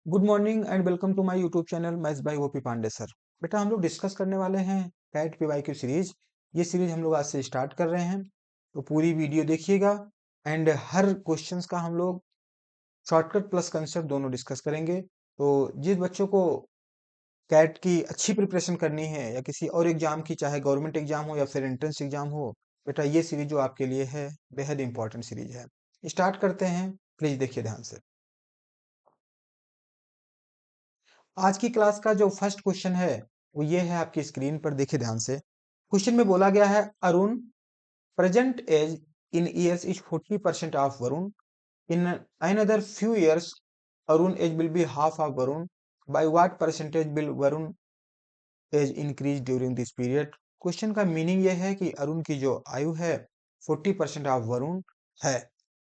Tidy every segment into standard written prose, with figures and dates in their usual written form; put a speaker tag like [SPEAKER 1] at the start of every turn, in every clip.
[SPEAKER 1] Good morning and welcome to my YouTube channel maths by OP Pandey sir. बेटा हम लोग discuss करने वाले हैं कैट पीवाईक्यू सीरीज। ये सीरीज हम लोग आज से स्टार्ट कर रहे हैं, तो पूरी वीडियो देखिएगा एंड हर क्वेश्चंस का हम लोग शॉर्टकट प्लस कंसेप्ट दोनों डिस्कस करेंगे। तो जिस बच्चों को कैट की अच्छी प्रिपरेशन करनी है या किसी और एग्जाम की, चाहे गवर्नमेंट एग्जाम हो या फिर एंट्रेंस एग्जाम हो, बेटा ये सीरीज जो आपके लिए है बेहद इंपॉर्टेंट सीरीज है। स्टार्ट करते हैं, प्लीज देखिए ध्यान से। आज की क्लास का जो फर्स्ट क्वेश्चन है वो ये है, आपकी स्क्रीन पर देखिए ध्यान से। क्वेश्चन में बोला गया है Arun present age in years is 40% of Varun, in another few years Arun age will be half of Varun, by what percentage will Varun age increase during this period. Question का मीनिंग ये है कि अरुण की जो आयु है 40% ऑफ वरुण है।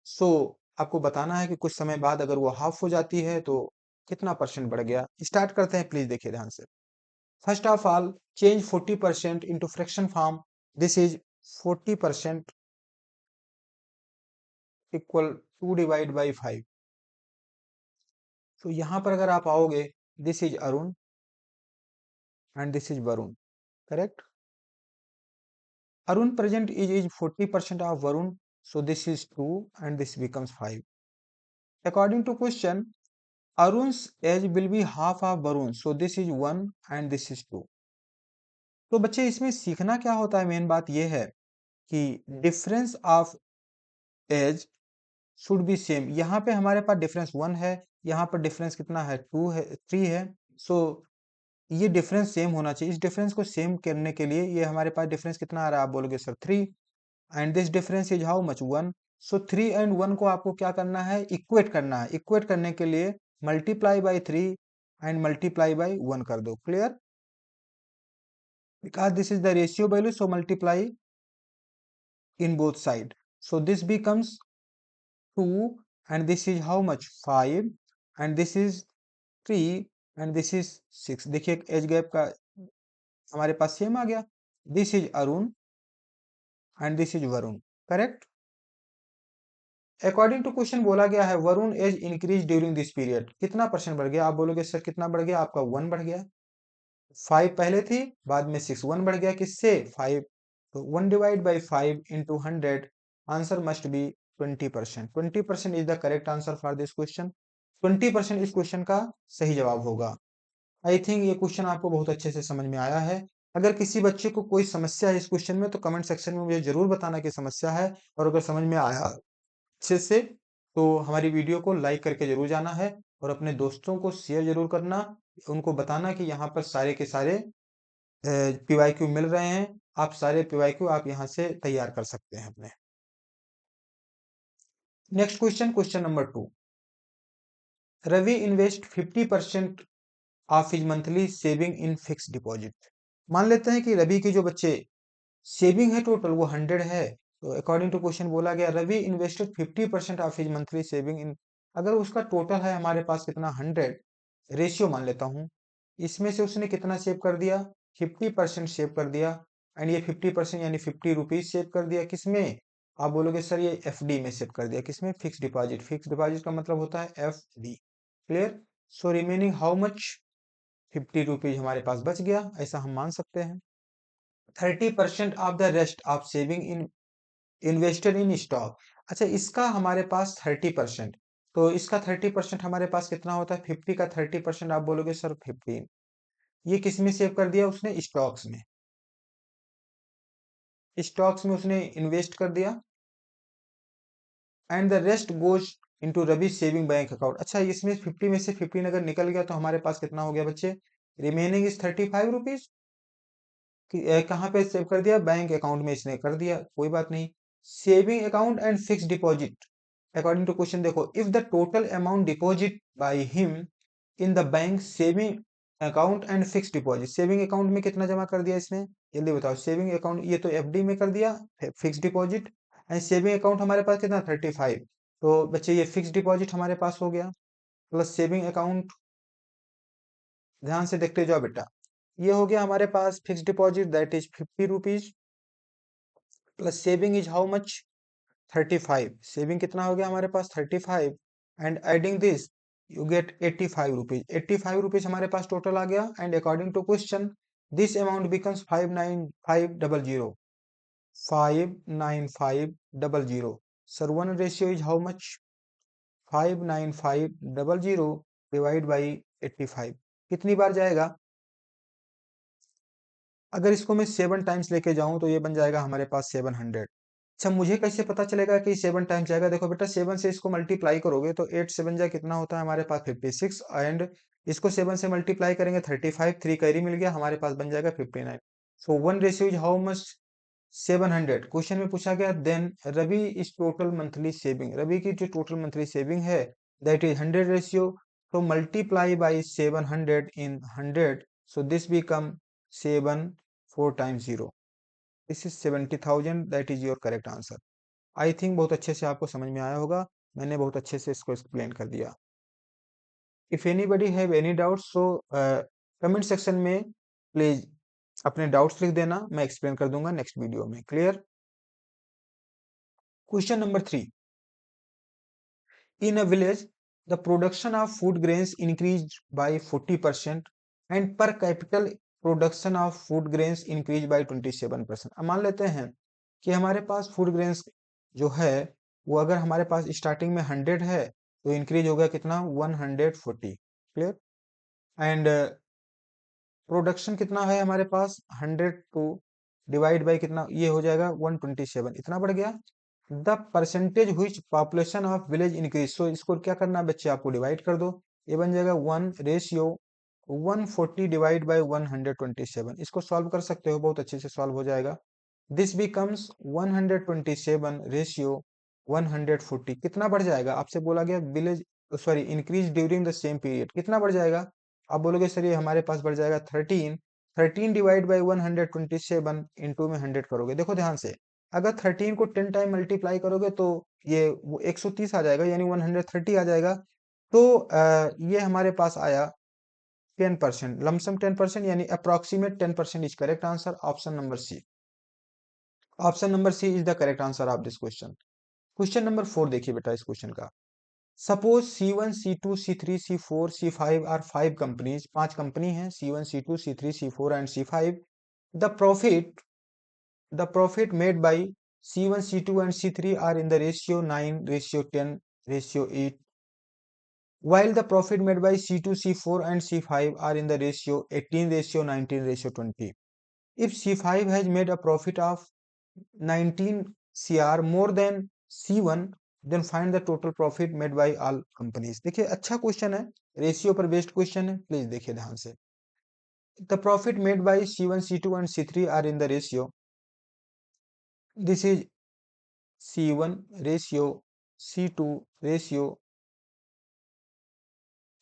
[SPEAKER 1] सो आपको बताना है कि कुछ समय बाद अगर वो हाफ हो जाती है तो कितना परसेंट बढ़ गया। स्टार्ट करते हैं, प्लीज देखिए ध्यान से। First of all, change 40% into fraction form. This is 40% equal 2 divided by 5. तो यहाँ पर अगर आप आओगे, this is Arun and this is Varun, correct? Arun present is 40% of Varun, so this is 2 and this becomes 5. According to question, Arun's age will be half of Varun, so this is 1 and this is 2. तो बच्चे इसमें सीखना क्या होता है, मेन बात ये है कि difference of age should be same. यहाँ पे हमारे पास डिफरेंस 1 है, यहाँ पर डिफरेंस कितना है 2 है 3 है। सो ये डिफरेंस सेम होना चाहिए। इस डिफरेंस को सेम करने के लिए ये हमारे पास डिफरेंस कितना आ रहा है, आप बोलोगे sir 3, and this difference is how much 1। So 3 and 1 को आपको क्या करना है, इक्वेट करना है। इक्वेट करने के लिए multiply by 3 and multiply by 1 कर दो। Clear? Because this is the ratio value, so multiply in both side. So this becomes 2 and this is how much 5 and this is 3 and this is 6। देखिए age gap का हमारे पास same आ गया। This is Arun and this is Varun, correct? According to question बोला गया है Varun age increase during this period. कितना percent बढ़ गया, आप बोलोगे सर कितना बढ़ गया, आपका 1 बढ़ गया। 5 पहले थी, बाद में 6, 1 बढ़ गया किससे 5। तो 1 divide by 5 into 100, answer must be 20%। 20% is the correct answer for this question. 20% इस क्वेश्चन का सही जवाब होगा। आई थिंक ये क्वेश्चन आपको बहुत अच्छे से समझ में आया है। अगर किसी बच्चे को कोई समस्या है इस क्वेश्चन में तो कमेंट सेक्शन में मुझे जरूर बताना कि समस्या है, और अगर समझ में आया अच्छे से तो हमारी वीडियो को लाइक करके जरूर जाना है और अपने दोस्तों को शेयर जरूर करना। उनको बताना कि यहाँ पर सारे के सारे पीवाईक्यू मिल रहे हैं, आप सारे पीवाईक्यू आप यहाँ से तैयार कर सकते हैं अपने। Next question, question number 2। Ravi invest 50% of his monthly saving in fix deposit. मान लेते हैं कि रवि के जो बच्चे सेविंग है टोटल वो 100 है। तो अकॉर्डिंग टू क्वेश्चन बोला गया Ravi invested 50% of his monthly saving in, अगर उसका टोटल है हमारे पास कितना 100, रेशियो मान लेता हूं, इसमें से उसने कितना सेव कर दिया 50% सेव कर दिया। एंड ये 50% यानी 50 रुपीज सेव कर दिया किसमें, आप बोलोगे सर ये एफडी में सेव कर दिया। किसमें, फिक्स डिपॉजिट। फिक्स डिपॉजिट का मतलब होता है FD. Clear? So remaining how much, 50 rupees हमारे पास बच गया, ऐसा हम मान सकते हैं। 30% of the rest of saving in invested in stock. अच्छा, इसका हमारे पास 30%, तो इसका 30% हमारे पास कितना होता है, 50 का 30% आप बोलोगे सर 15। ये किस में सेव कर दिया उसने, स्टॉक्स में। स्टॉक्स में उसने इन्वेस्ट कर दिया। And the rest goes into Ravi saving bank account. अच्छा, इसमें 50 में से 15 अगर निकल गया तो हमारे पास कितना हो गया बच्चे, रिमेनिंग इज 35 रुपीज। कहाँ पे सेव कर दिया, बैंक अकाउंट में इसने कर दिया, कोई बात नहीं। Saving account and fix deposit. According to question देखो, if the total amount deposit by him in the bank saving account and fix deposit. Saving account में कितना जमा कर दिया इसने, जल्दी बताओ। सेविंग अकाउंट ये तो एफडी में कर दिया, fix deposit. And saving account हमारे पास कितना 35। तो बच्चे ये फिक्स डिपॉजिट हमारे पास हो गया प्लस सेविंग अकाउंट। ध्यान से देखते जाओ बेटा, ये हो गया हमारे पास fix deposit that is 50 rupees plus saving is how much 35। Saving कितना हो गया हमारे पास 35 and adding this you get 85 rupees. 85 rupees हमारे पास टोटल आ गया। And according to question this amount becomes 59500। 59500। Sir one ratio is how much? 59500 divide by 85 कितनी बार जाएगा? अगर इसको मैं 7 टाइम्स लेके जाऊं तो ये बन जाएगा हमारे पास 700। अच्छा, मुझे कैसे पता चलेगा कि 7 टाइम्स जाएगा? देखो बेटा, 7 से इसको मल्टीप्लाई करोगे तो 8 7 जा कितना होता है हमारे पास? 56। एंड इसको 7 से मल्टीप्लाई करेंगे 35, 3 कैरी मिल गया, हमारे पास बन जाएगा 59। So one ratio is how much? 700। Question में पूछा गया then Ravi is total monthly saving. Ravi की जो टोटल मंथली सेविंग है दैट इज 100 रेशियो। तो multiply by 700 in 100। So this become 7 4 times 0। This is 70,000। That is your correct answer. I think बहुत अच्छे से आपको समझ में आया होगा। मैंने बहुत अच्छे से इसको एक्सप्लेन कर दिया। If anybody have any doubt so comment section में प्लीज अपने डाउट्स लिख देना, मैं एक्सप्लेन कर दूंगा नेक्स्ट वीडियो में। Clear? Question number 3। In a village, the production of food grains increased by 40% and per capita production of food grains increased by 27%। अब मान लेते हैं कि हमारे पास फूड ग्रेन्स जो है वो अगर हमारे पास स्टार्टिंग में 100 है तो इंक्रीज हो गया कितना? 140। क्लियर? एंड प्रोडक्शन कितना है हमारे पास? 100 टू डिवाइड बाई कितना? ये हो जाएगा 127, इतना बढ़ गया। The percentage which population of village increase. So इसको क्या करना है बच्चे? आपको डिवाइड कर दो। ये बन जाएगा 1 रेशियो 140 डिवाइड बाई 127। इसको सॉल्व कर सकते हो, बहुत अच्छे से सॉल्व हो जाएगा। This becomes 127 ratio 140। कितना बढ़ जाएगा? आपसे बोला गया village, sorry, increase during the same period, कितना बढ़ जाएगा? आप बोलोगे सर ये हमारे पास बढ़ जाएगा 13। 13 डिवाइड बाई 127 इंटू में 100 करोगे। देखो ध्यान से, अगर 13 को 10 टाइम मल्टीप्लाई करोगे तो ये वो 130 आ जाएगा, यानी 130 आ जाएगा। तो ये हमारे पास आया 10%, लमसम 10%, यानी approximate 10% is correct answer. Option number C. Option number C is the correct answer of this question. Question number 4 देखिए बेटा इस क्वेश्चन का। Suppose C1, C2, C3, C4, C5 are 5 companies. 5 company हैं, C1, C2, C3, C4 and C5। The profit made by C1, C2 and C3 are in the ratio 9 ratio 10 ratio 8, while the profit made by C2, C4 and C5 are in the ratio 18 ratio 19 ratio 20. If C5 has made a profit of 19 CR more than C1, then find the total profit made by all companies। देखिए अच्छा question है, ratio पर based question है, please देखिए ध्यान से। The profit made by C1, C2 and C3 are in the ratio, this is C1 ratio C2 ratio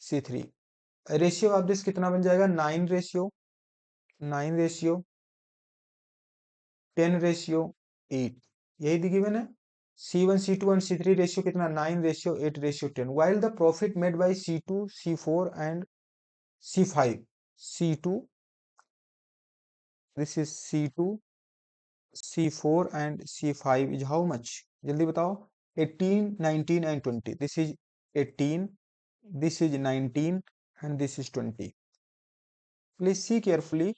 [SPEAKER 1] C3। Ratio of this कितना बन जाएगा? 9 रेशियो 10 रेशियो 8, यही गिवन है। C1, C2 and C3 ratio कितना? 9 ratio 8 ratio 10, while the profit made by C2, C4 and C5, C2, this is C2, C4 and C5 is how much? जल्दी बताओ। 18, 19 and 20। this is 18, this is 19 and this is 20। please see carefully।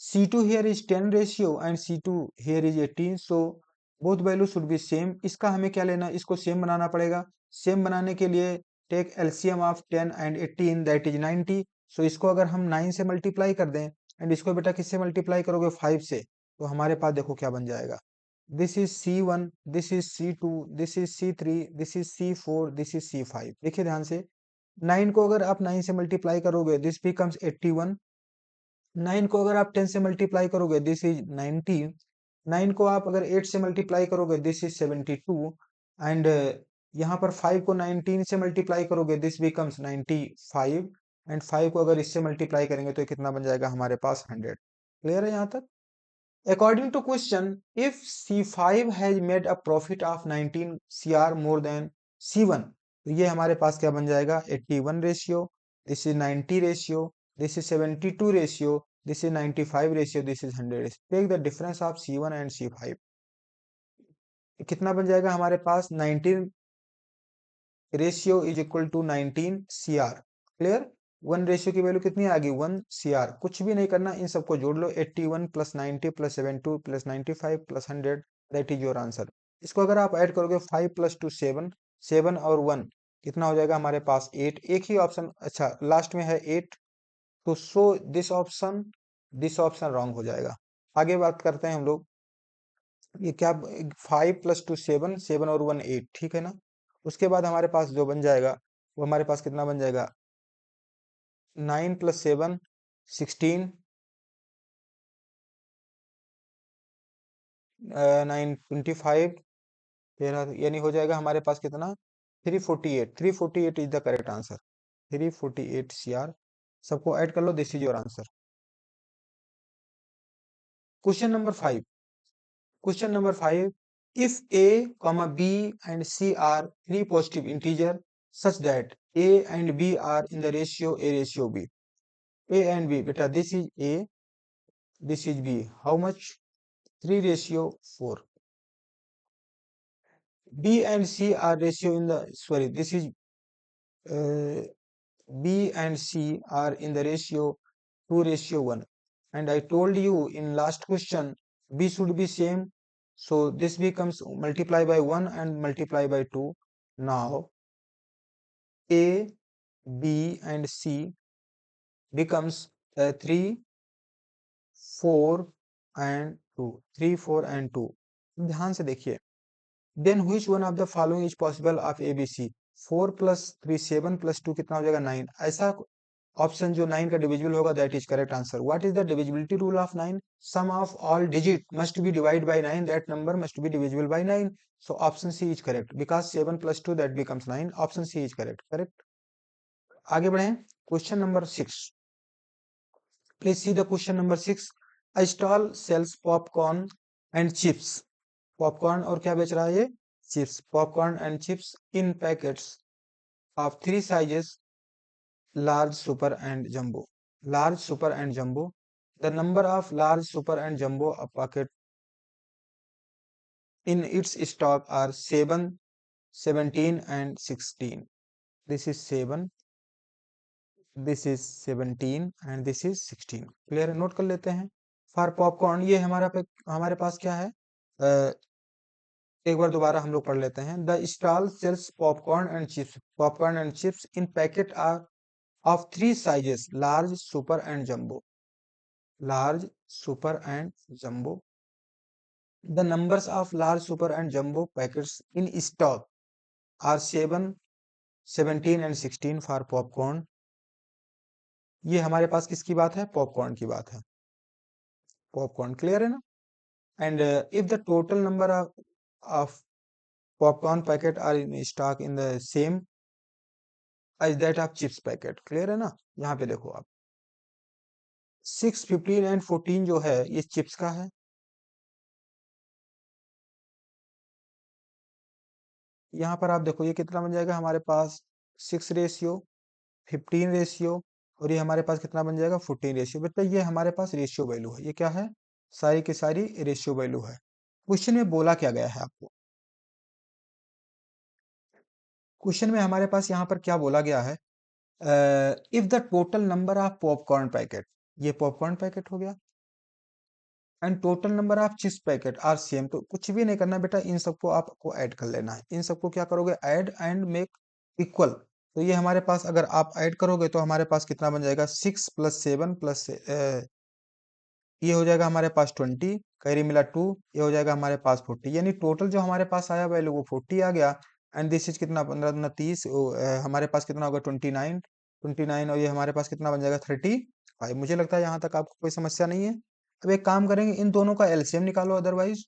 [SPEAKER 1] C2 here is 10 ratio and C2 here is 18, so both value should be same। इसका हमें क्या लेना? इसको same बनाना पड़ेगा। Same बनाने के लिए take LCM of 10 and 18 that is 90। So इसको अगर हम 9 से मल्टीप्लाई कर दें एंड इसको बेटा किससे मल्टीप्लाई करोगे? 5 से, तो हमारे पास देखो क्या बन जाएगा। This is C1, this is C2, this is C3, this is C4, this is C5। देखिए ध्यान से, 9 को अगर आप 9 से मल्टीप्लाई करोगे दिस बिकम्स 81। 9 को अगर आप 10 से मल्टीप्लाई करोगे दिस इज 90। 9 को आप अगर 8 से मल्टीप्लाई करोगे दिस इज 72। एंड यहाँ पर 5 को 19 से मल्टीप्लाई करोगे दिस बिकम्स 95। एंड 5 को अगर इससे मल्टीप्लाई करेंगे तो ये कितना बन जाएगा हमारे पास? 100। क्लियर है यहाँ तक? According to question if C5 has made a profit of 19 CR more than C1, तो ये हमारे पास क्या बन जाएगा? 81 ratio, this is 90 ratio, this is 72 ratio, this is 95 ratio, this is 100 ratio। take the difference of C1 and C5, कितना बन जाएगा हमारे पास? 19 ratio is equal to 19 CR। Clear? 1 ratio की वैल्यू कितनी आ गई? 1 CR। कुछ भी नहीं करना, इन सबको जोड़ लो। 81 plus 90 plus 72 plus 95 plus 100, that is your answer. इसको अगर आप ऐड करोगे 5 प्लस 2 7, 7 और 1 कितना हो जाएगा हमारे पास? 8। एक ही ऑप्शन, अच्छा लास्ट में है 8, तो सो दिस ऑप्शन रॉन्ग हो जाएगा। आगे बात करते हैं हम लोग। ये क्या? 5 प्लस 2 7, 7 और 1 8, ठीक है ना? उसके बाद हमारे पास जो बन जाएगा वो हमारे पास कितना बन जाएगा? 9 प्लस 7 16, 9 25, 13, यानी हो जाएगा हमारे पास कितना? 348। 348 is the correct answer. 348 CR। सबको ऐड कर लो, this is your answer. Question number 5। Question number 5. If A, comma B and C are three positive integer such that A and B are in the ratio A ratio B. A and B, beta, this is A, this is B. How much? 3 ratio 4. B and C are ratio in the, sorry, this is uh, B and C are in the ratio 2 ratio 1. And I told you in last question, B should be same. So this becomes multiply by 1 and multiply by 2. Now A, B and C becomes 3, 4 and 2. 3, 4 and 2. ध्यान से देखिए। Then which one of the following is possible of ABC? 4 plus 3 7 plus 2 कितना हो जाएगा? 9। ऐसा option जो 9 का divisible होगा, that is correct answer. What is the divisibility rule of 9? Sum of all digit must be divide by 9, that number must be divisible by 9। So option C is correct, because 7 plus 2 that becomes 9। Option C is correct. Correct. आगे बढ़े। Question number 6। Please see the question number 6। A stall sells popcorn and chips. Popcorn और क्या बेच रहा है ये? Chips. Popcorn and chips in packets of 3 sizes, large, super and jumbo. Large, super and jumbo. The number of large, super and jumbo packet in its stock are 7, 17 and 16. This is 7, this is 17 and this is 16. Clear है? Note कर लेते हैं। For popcorn, ये हमारे पास क्या है? एक बार दोबारा हम लोग पढ़ लेते हैं। The stall sells popcorn and chips. Popcorn and chips in packet are of 3 sizes, large, super and jumbo. Large, super and jumbo. The numbers of large, super and jumbo packets in stock are 7, 17 and 16 for popcorn. ये हमारे पास किसकी बात है? Popcorn की बात है। Popcorn clear है ना? And if the total number of popcorn packet are in stock in the same as that of chips packet. Clear है ना? यहाँ पे देखो आप 6, 15 एंड 14 जो है ये चिप्स का है। यहाँ पर आप देखो ये कितना बन जाएगा हमारे पास? 6 रेशियो 15 रेशियो, और ये हमारे पास कितना बन जाएगा? 14 रेशियो। बेटा ये हमारे पास रेशियो वैल्यू है। ये क्या है? सारी की सारी रेशियो वैल्यू है। क्वेश्चन में बोला क्या गया है आपको? क्वेश्चन में हमारे पास यहाँ पर क्या बोला गया है? If the total number of popcorn packet, ये पॉपकॉर्न पैकेट हो गया, and total number of chips packet are same, तो कुछ भी नहीं करना बेटा, इन सबको आपको ऐड कर लेना है। इन सबको क्या करोगे? Add and make equal. तो ये हमारे पास अगर आप ऐड करोगे तो हमारे पास कितना बन जाएगा? 6 प्लस 7 प्लस ये हो जाएगा हमारे पास 20, कैरी मिला 2, ये हो जाएगा हमारे पास 40, यानी टोटल जो हमारे पास आया वैल्यू वो 40 आ गया। एंड दिस इज कितना? 15 दूना 30, हमारे पास कितना होगा? 29, 29, और ये हमारे पास कितना बन जाएगा? 35। मुझे लगता है यहाँ तक आपको कोई समस्या नहीं है। अब एक काम करेंगे, इन दोनों का एलसीएम निकालो, अदरवाइज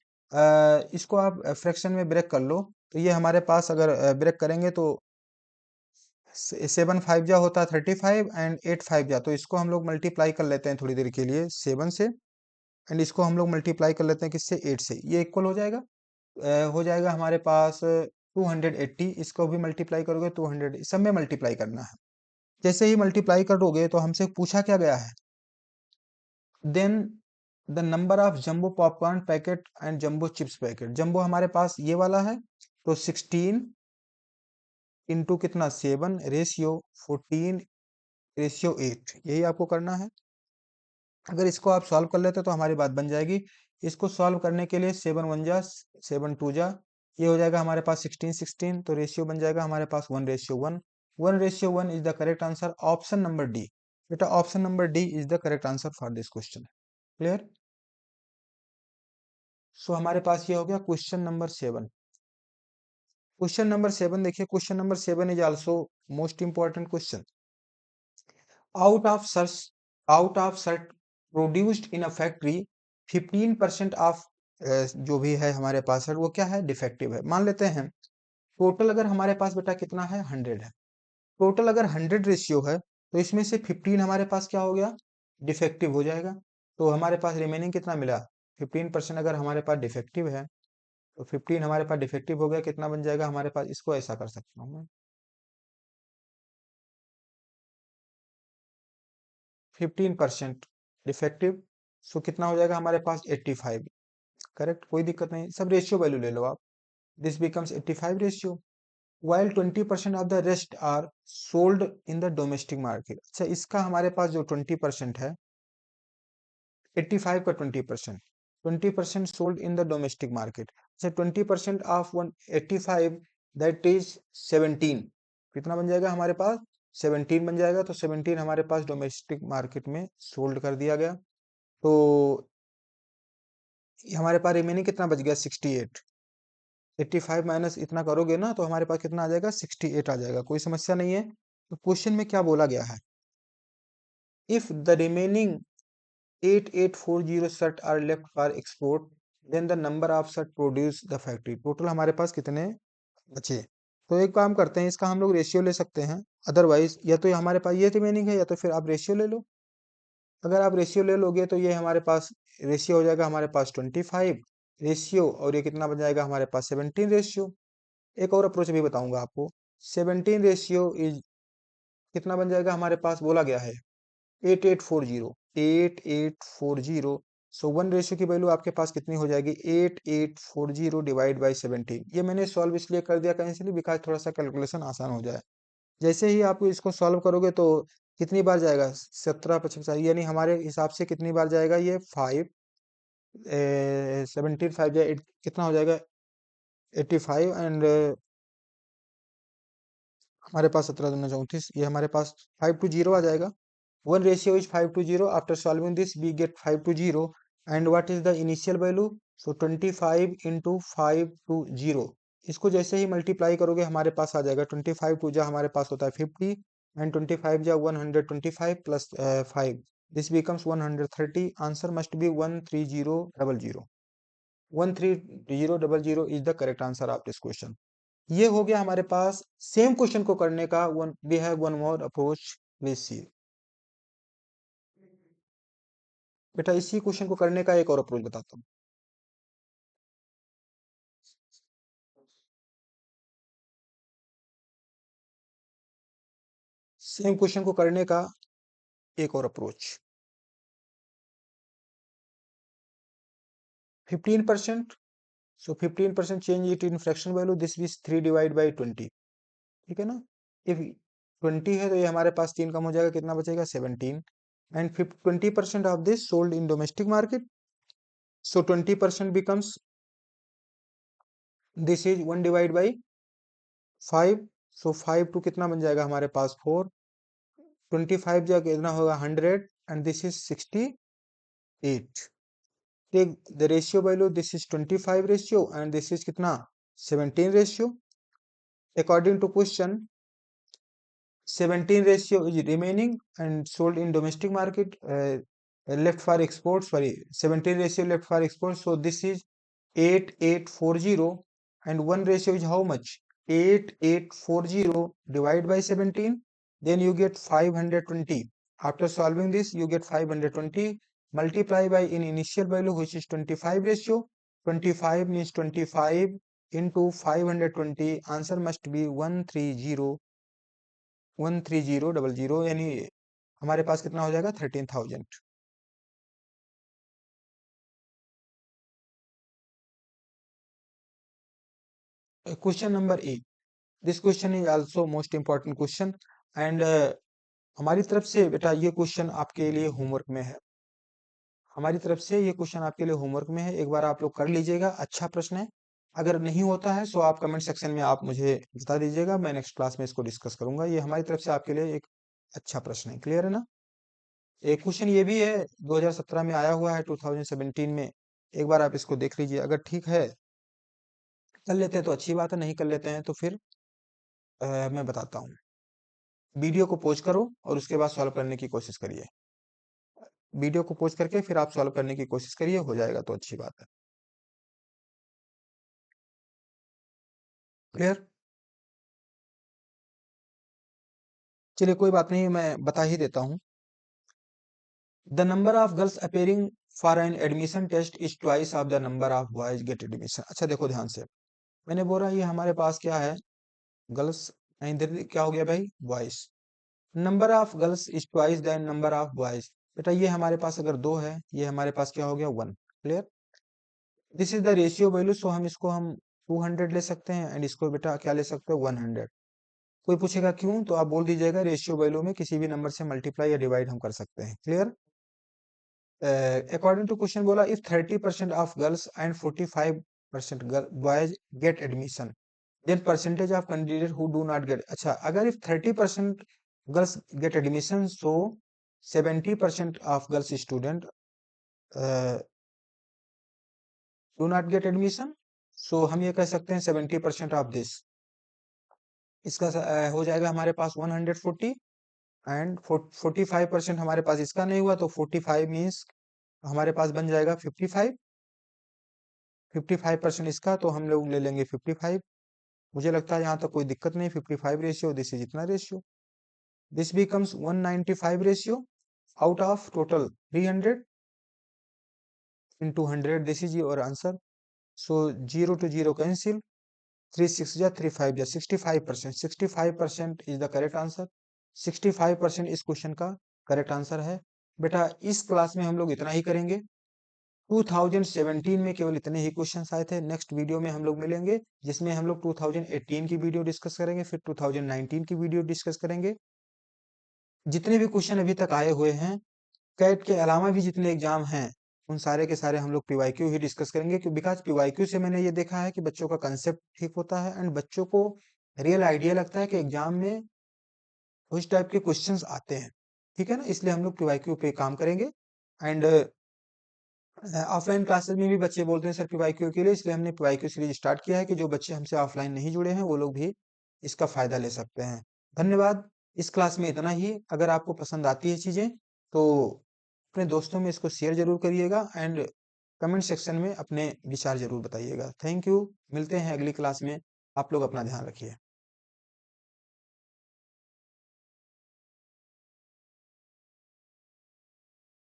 [SPEAKER 1] इसको आप फ्रैक्शन में ब्रेक कर लो। तो ये हमारे पास अगर ब्रेक करेंगे तो 7 5 जा होता है 35 एंड 8 5 जा, तो इसको हम लोग मल्टीप्लाई कर लेते हैं थोड़ी देर के लिए 7 से, एंड इसको हम लोग मल्टीप्लाई कर लेते हैं किससे? 8 से। ये इक्वल हो जाएगा। हो जाएगा हमारे पास 280। इसको भी मल्टीप्लाई करोगे 200, सब में मल्टीप्लाई करना है। जैसे ही मल्टीप्लाई करोगे तो हमसे पूछा क्या गया है? Then the number of jumbo popcorn packet and jumbo chips packet. Jumbo हमारे पास ये वाला है, तो 16 इंटू कितना 7 रेशियो 14/8, यही आपको करना है। अगर इसको आप सॉल्व कर लेते तो हमारी बात बन जाएगी। इसको सॉल्व करने के लिए 7 1 जा 7 2 जा, ये हो जाएगा हमारे पास 16 तो रेशियो बन जाएगा हमारे पास 1/1। 1/1 is the correct answer, option number D. बेटा option number D is the correct answer for this question. Clear? So हमारे पास ये हो गया क्वेश्चन नंबर 7। क्वेश्चन नंबर 7 देखिए, question number 7 is also most important question. Out of search out of search produced in a factory 15% of जो भी है हमारे पास है वो क्या है, डिफेक्टिव है। मान लेते हैं टोटल अगर हमारे पास बेटा कितना है, 100 है। टोटल अगर 100 रेशियो है तो इसमें से 15 हमारे पास क्या हो गया, डिफेक्टिव हो जाएगा। तो हमारे पास रिमेनिंग कितना मिला, 15%। अगर हमारे पास डिफेक्टिव है तो 15 हमारे पास डिफेक्टिव हो गया, कितना बन जाएगा हमारे पास, इसको ऐसा कर सकता हूँ मैं, 15% डिफेक्टिव। सो कितना हो जाएगा हमारे पास 85। करेक्ट, कोई दिक्कत नहीं, सब रेशियो वैल्यू ले लो आप। This becomes 85 ratio, while 20% of the rest are sold in the domestic market। अच्छा, इसका हमारे पास जो 20% है, 85 का 20%, 20% sold in the domestic market। अच्छा, 20% of 185 that is 17, कितना बन जाएगा हमारे पास, 17 बन जाएगा। तो 17 हमारे पास डोमेस्टिक मार्केट में सोल्ड कर दिया गया। तो हमारे पास रिमेनिंग कितना बच गया, 68। 85 माइनस इतना करोगे ना तो हमारे पास कितना आ जाएगा, 68 आ जाएगा, कोई समस्या नहीं है। तो क्वेश्चन में क्या बोला गया है, if the remaining 8840 shirt are left for export then the number of shirt produce the factory. Total हमारे पास कितने बचे। तो एक काम करते हैं, इसका हम लोग रेशियो ले सकते हैं। अदरवाइज या तो ये हमारे पास ये रिमेनिंग है या तो फिर आप रेशियो ले लो। अगर आप रेशियो ले लोगे तो ये हमारे पास रेशियो हो जाएगा हमारे पास 25 रेशियो, और ये कितना बन जाएगा हमारे पास 17 रेशियो। एक और अप्रोच भी बताऊंगा आपको। 17 रेशियो इज कितना बन जाएगा हमारे पास, बोला गया है 8840। सो 1 रेशियो की वैल्यू आपके पास कितनी हो जाएगी, 8840 डिवाइड बाई 17। ये मैंने सॉल्व इसलिए कर दिया कहीं से, बिकॉज थोड़ा सा कैलकुलेशन आसान हो जाए। जैसे ही आप इसको सॉल्व करोगे तो कितनी बार जाएगा, 17 यानी हमारे हिसाब से कितनी बार जाएगा ये 5, 17 5 जाए कितना हो जाएगा 85, एंड हमारे पास 17 दूना 34, ये हमारे पास 5 to 0 आ जाएगा। 1 ratio is 5 to 0। After solving this we get 5 to 0, and what is the initial value, so 25 into 5 to 0। इसको जैसे ही मल्टीप्लाई करोगे हमारे पास आ जाएगा 25 टू जा हमारे पास होता है 50, एंड 25 जा 125 plus 5, this becomes 130। Answer must be 13000। 13000 is the correct answer of this question. ये हो गया हमारे पास सेम क्वेश्चन को करने का one, we have one more approach. Please see बेटा, इसी क्वेश्चन को करने का एक और अप्रोच बताता हूँ। सेम क्वेश्चन को करने का एक और approach, 15%। So 15% change it in fraction value, this is 3 divide by 20। ठीक है ना, इफ 20 है तो ये हमारे पास 3 कम हो जाएगा, कितना बचेगा 17, and 20% of this sold in domestic market. So 20% becomes, this is 1 divide by 5। So 5 to कितना बन जाएगा हमारे पास 4, 25 जगह कितना होगा 100, and this is 68। take the ratio value, this is 25 ratio and this is कितना 17 ratio। according to question 17 ratio is remaining and sold in domestic market, left for export, sorry, 17 ratio left for export, so this is 8840, and 1 ratio is how much, 8840 divided by 17, then you get 520। after solving this you get 520, multiply by in initial value which is 25 ratio, 25 means 25 into 520, answer must be 13000, यानी हमारे पास कितना हो जाएगा 13,000। Question number 8, this question is also most important question and हमारी तरफ से बेटा ये क्वेश्चन आपके लिए होमवर्क में है। हमारी तरफ से ये क्वेश्चन आपके लिए होमवर्क में है, एक बार आप लोग कर लीजिएगा। अच्छा प्रश्न है। अगर नहीं होता है सो आप कमेंट सेक्शन में आप मुझे बता दीजिएगा, मैं नेक्स्ट क्लास में इसको डिस्कस करूंगा। ये हमारी तरफ से आपके लिए एक अच्छा प्रश्न है। क्लियर है ना? एक क्वेश्चन ये भी है, 2017 में आया हुआ है, 2017 में। एक बार आप इसको देख लीजिए, अगर ठीक है कर लेते हैं तो अच्छी बात है, नहीं कर लेते हैं तो फिर मैं बताता हूँ। वीडियो को पॉज करो और उसके बाद सॉल्व करने की कोशिश करिए। वीडियो को पॉज करके फिर आप सॉल्व करने की कोशिश करिए, हो जाएगा तो अच्छी बात है। क्लियर? चलिए कोई बात नहीं, मैं बता ही देता हूँ। The number of girls appearing for an admission test is twice of the number of boys get admission. अच्छा देखो ध्यान से, मैंने बोला ये हमारे पास क्या है, गर्ल्स, इधर क्या हो गया भाई, boys. Number of girls is twice the number of boys. बेटा ये हमारे पास अगर दो है, ये हमारे पास क्या हो गया, one. Clear? This is the ratio value, so हम इसको हम 200 ले सकते हैं एंड इसको बेटा क्या ले सकते हो, 100। कोई पूछेगा क्यों, तो आप बोल दीजिएगा रेशियो वैल्यू में किसी भी नंबर से मल्टीप्लाई या डिवाइड हम कर सकते हैं। क्लियर? अकॉर्डिंग टू क्वेश्चन बोला, if 30% of girls and 45% boys get admission, then percentage of candidate who do not get. अच्छा, अगर if 30% girls get admission, so 70% of girls student do not get admission, so हम ये कह सकते हैं 70% of this. इसका हो जाएगा हमारे पास 140 एंड 45% हमारे पास इसका नहीं हुआ, तो 45 मीन्स हमारे पास बन जाएगा 55। 55% इसका, तो हम लोग ले लेंगे 55। मुझे लगता है यहाँ तक कोई दिक्कत नहीं। 55 रेशियो, दिस इज इतना ratio, this becomes 195 ratio out of total 300 into 100, this is your answer. So 0 to 0 cancel, 3 6 जा 3 5 जा 65%। 65% इज द करेक्ट आंसर। 65% इस क्वेश्चन का करेक्ट आंसर है। बेटा इस क्लास में हम लोग इतना ही करेंगे। 2017 में केवल इतने ही क्वेश्चंस आए थे। नेक्स्ट वीडियो में हम लोग मिलेंगे, जिसमें हम लोग 2018 की वीडियो डिस्कस करेंगे, फिर 2019 की वीडियो डिस्कस करेंगे। जितने भी क्वेश्चन अभी तक आए हुए हैं, कैट के अलावा भी जितने एग्जाम हैं, उन सारे के सारे हम लोग पीवाईक्यू ही डिस्कस करेंगे, क्योंकि बिकॉज पीवाईक्यू से मैंने ये देखा है कि बच्चों का कंसेप्ट ठीक होता है एंड बच्चों को रियल आइडिया लगता है कि एग्जाम में उस टाइप के क्वेश्चंस आते हैं। ठीक है ना? इसलिए हम लोग पीवाईक्यू पे काम करेंगे। एंड ऑफलाइन क्लासेस में भी बच्चे बोलते हैं सर पीवाईक्यू के लिए, इसलिए हमने पीवाईक्यू सीरीज स्टार्ट किया है कि जो बच्चे हमसे ऑफलाइन नहीं जुड़े हैं वो लोग भी इसका फायदा ले सकते हैं। धन्यवाद। इस क्लास में इतना ही। अगर आपको पसंद आती है चीजें तो अपने दोस्तों में इसको शेयर जरूर करिएगा एंड कमेंट सेक्शन में अपने विचार जरूर बताइएगा। Thank you. मिलते हैं अगली क्लास में। आप लोग अपना ध्यान रखिए।